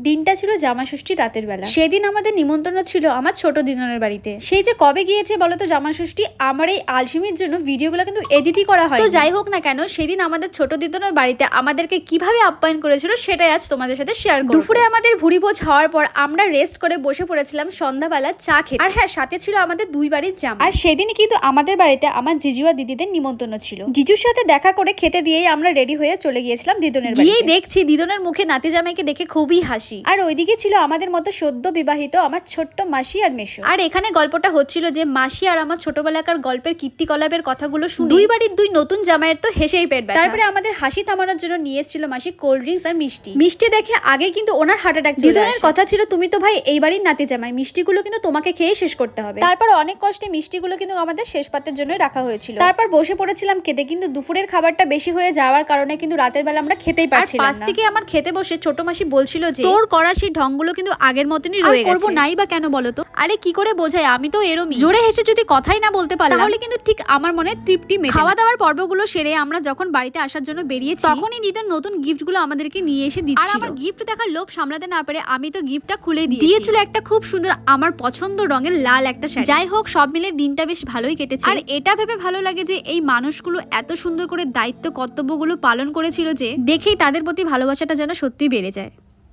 দিনটা ছিল জামা ষষ্ঠী রাতের বেলা। সেদিন আমাদের নিমন্ত্রণ ছিল আমার ছোট দিদনের বাড়িতে। সেই যে কবে গিয়েছে বলতো জামা ষষ্ঠী, আমার এই আলসেমির জন্য ভিডিওগুলো কিন্তু এডিটই করা হয়। তো যাই হোক না কেন, সেদিন আমাদের ছোট দিদনের বাড়িতে আমাদেরকে কিভাবে আপ্যায়ন করেছিল সেটাই আজ তোমাদের সাথে শেয়ার করব। দুপুরে আমাদের ভুড়ি ভোজ হওয়ার পর আমরা রেস্ট করে বসে পড়েছিলাম সন্ধ্যাবেলা চা খেতে। আর হ্যাঁ, সাথে ছিল আমাদের দুই বাড়ির জামা। আর সেদিনই কিন্তু আমাদের বাড়িতে আমার জিজু আর দিদিদের নিমন্ত্রণ ছিল। জিজুর সাথে দেখা করে খেতে দিয়েই আমরা রেডি হয়ে চলে গিয়েছিলাম দিদনের বাড়িতে। গিয়েই দেখছি দিদনের মুখে নাতি জামাইকে দেখে খুবই হাসি। আর ওইদিকে ছিল আমাদের মতো সদ্য বিবাহিত আমার ছোট্ট মাসি আর মেশো। আর এখানে গল্পটা হচ্ছিল যে মাসি আর আমার ছোটবেলাকার গল্পের কীর্তিকলাপের কথাগুলো শুনে দুই বাড়ির দুই নতুন জামাইয়ের তো হেসেই পেট ব্যথা। তারপরে আমাদের হাসি থামানোর জন্য নিয়ে এসেছিল মাসি কোল্ড ড্রিঙ্কস আর মিষ্টি। মিষ্টি দেখে আগে কিন্তু ওনার হার্ট অ্যাটাক চলে আসে। দিদনের কথা ছিল, তুমি তো ভাই এই বাড়ির নাতি জামাই, মিষ্টিগুলো কিন্তু তোমাকে খেয়ে শেষ করতে হবে। তারপর অনেক কষ্টে মিষ্টিগুলো কিন্তু আমাদের শেষ পাতের জন্য রাখা হয়েছিল। তারপর বসে পড়েছিলাম খেতে, কিন্তু দুপুরের খাবারটা বেশি হয়ে যাওয়ার কারণে কিন্তু রাতের বেলা আমরা খেতেই পারছিলাম না। পাশ থেকে আমার খেতে বসে ছোট মাসি বলছিল যে তোর করা সেই ঢংগুলো কিন্তু আগের মতনই রয়ে গেছে। করবো নাই বা কেন বলো তো? আরে কি করে বোঝাই, আমি তো এরকমই। জোরে হেসে যদি কথাই না বলতে পারলাম তাহলে কিন্তু ঠিক আমার মনে তৃপ্তি মেটে। খাওয়া দাওয়ার পর্বগুলো সেরে আমরা যখন বাড়িতে আসার জন্য বেরিয়েছি তখনই দিদার নতুন গিফটগুলো আমাদেরকে নিয়ে এসে দিচ্ছিল। আর আমার গিফট দেখার লোভ সামলাতে না পেরে আমি তো গিফটটা খুলে দিয়েছিল একটা খুব সুন্দর আমার পছন্দ রঙের লাল একটা শাড়ি। যাই হোক, সব মিলে দিনটা বেশ ভালোই কেটেছে। আর এটা ভেবে ভালো লাগে যে এই মানুষগুলো এত সুন্দর করে দায়িত্ব কর্তব্যগুলো পালন করেছিল যে দেখেই তাদের প্রতি ভালোবাসাটা যেন সত্যি বেড়ে যায়।